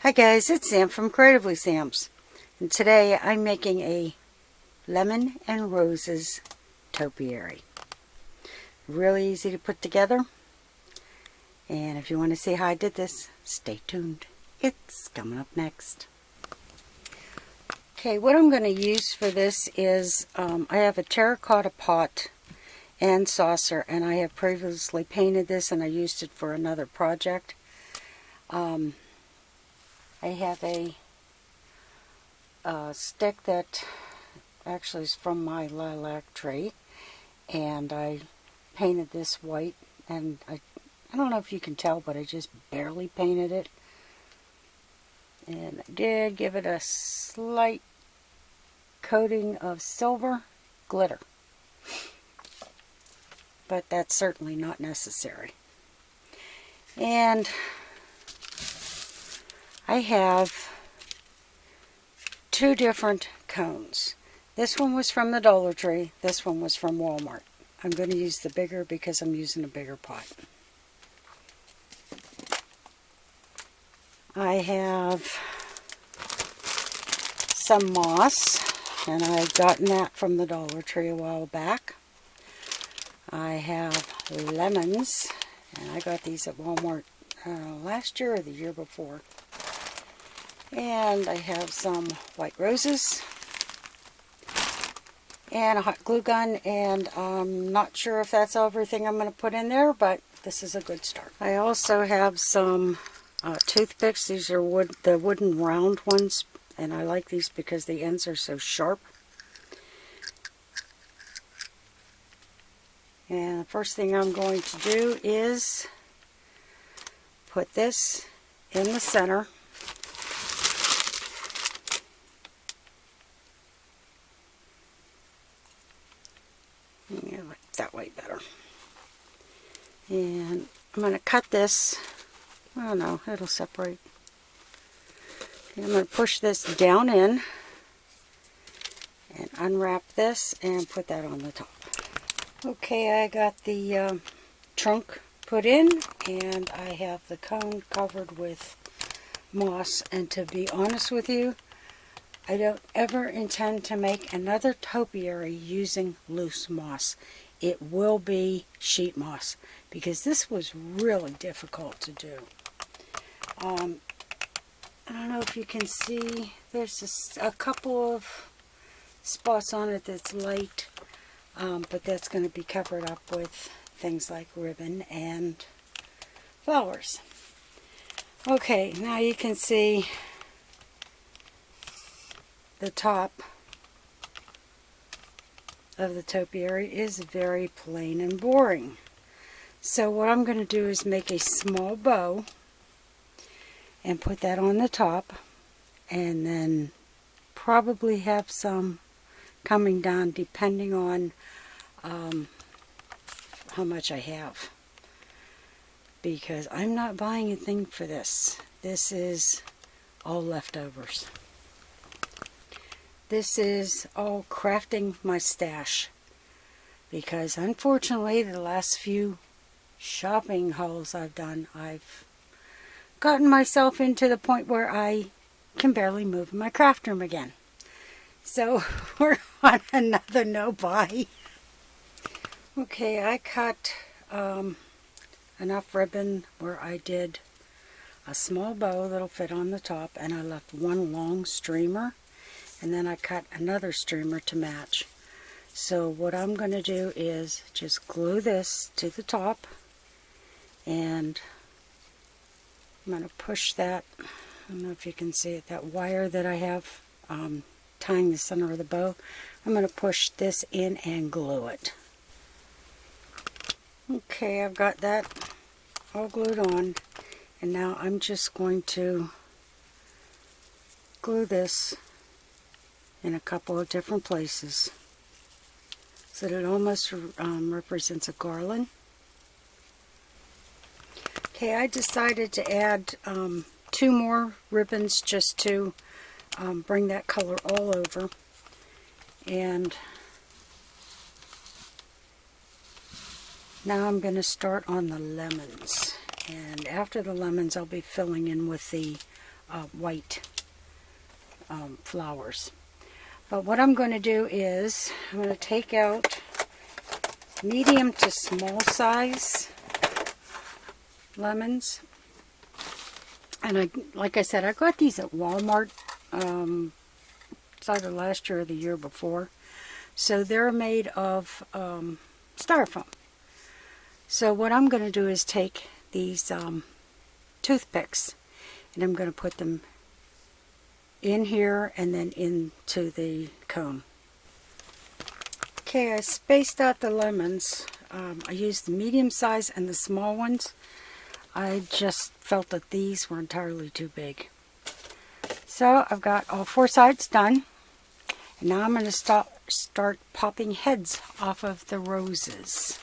Hi guys, it's Sam from Creatively Sam's, and today I'm making a lemon and roses topiary. Really easy to put together, and if you want to see how I did this, stay tuned. It's coming up next. Okay, what I'm going to use for this is I have a terracotta pot and saucer, and I have previously painted this and I used it for another project. I have a stick that actually is from my lilac tree, and I painted this white, and I don't know if you can tell, but I just barely painted it, and I did give it a slight coating of silver glitter, but that's certainly not necessary. And I have two different cones. This one was from the Dollar Tree. This one was from Walmart. I'm going to use the bigger because I'm using a bigger pot. I have some moss, and I've gotten that from the Dollar Tree a while back. I have lemons, and I got these at Walmart last year or the year before. And I have some white roses and a hot glue gun, and I'm not sure if that's everything I'm going to put in there, but this is a good start. I also have some toothpicks. These are the wooden round ones, and I like these because the ends are so sharp. And the first thing I'm going to do is put this in the center. Yeah, like that way better. And I'm going to cut this. Oh no, it'll separate. Okay, I'm going to push this down in and unwrap this and put that on the top. Okay, I got the trunk put in, and I have the cone covered with moss, and to be honest with you, I don't ever intend to make another topiary using loose moss. It will be sheet moss, because this was really difficult to do. I don't know if you can see, there's just a couple of spots on it that's light, but that's going to be covered up with things like ribbon and flowers. Okay, now you can see the top of the topiary is very plain and boring. So what I'm going to do is make a small bow and put that on the top, and then probably have some coming down depending on how much I have, because I'm not buying a thing for this. This is all leftovers. This is all crafting my stash, because unfortunately the last few shopping hauls I've done, I've gotten myself into the point where I can barely move in my craft room again. So we're on another no buy. Okay, I cut enough ribbon where I did a small bow that'll fit on the top, and I left one long streamer. And then I cut another streamer to match. So what I'm going to do is just glue this to the top, and I'm going to push that, I don't know if you can see it, that wire that I have tying the center of the bow, I'm going to push this in and glue it. Okay, I've got that all glued on, and now I'm just going to glue this in a couple of different places so that it almost represents a garland. Okay, I decided to add 2 more ribbons just to bring that color all over, and now I'm going to start on the lemons, and after the lemons I'll be filling in with the white flowers. But what I'm going to do is I'm going to take out medium to small size lemons. And like I said, I got these at Walmart. It's either last year or the year before. So they're made of styrofoam. So what I'm going to do is take these toothpicks, and I'm going to put them in here and then into the cone. Okay, I spaced out the lemons. I used the medium size and the small ones. I just felt that these were entirely too big. So I've got all 4 sides done. And now I'm going to start popping heads off of the roses.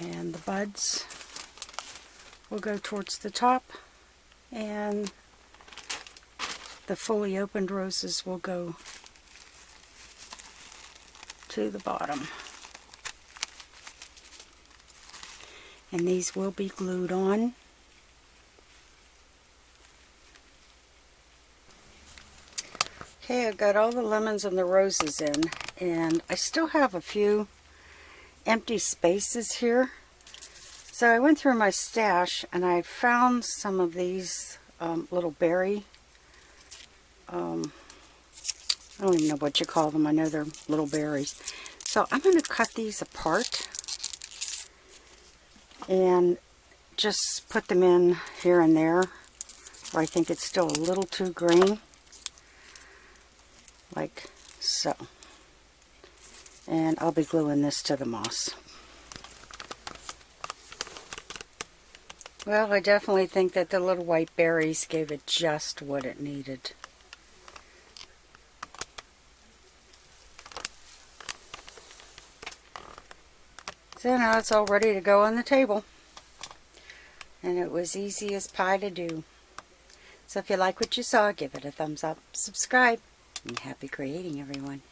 And the buds will go towards the top, and the fully opened roses will go to the bottom. And these will be glued on. Okay, I've got all the lemons and the roses in, and I still have a few empty spaces here. So I went through my stash and I found some of these little berry, I don't even know what you call them. I know they're little berries. So I'm going to cut these apart and just put them in here and there where I think it's still a little too green, like so. And I'll be gluing this to the moss. Well, I definitely think that the little white berries gave it just what it needed. So now it's all ready to go on the table. And it was easy as pie to do. So if you like what you saw, give it a thumbs up, subscribe, and happy creating, everyone.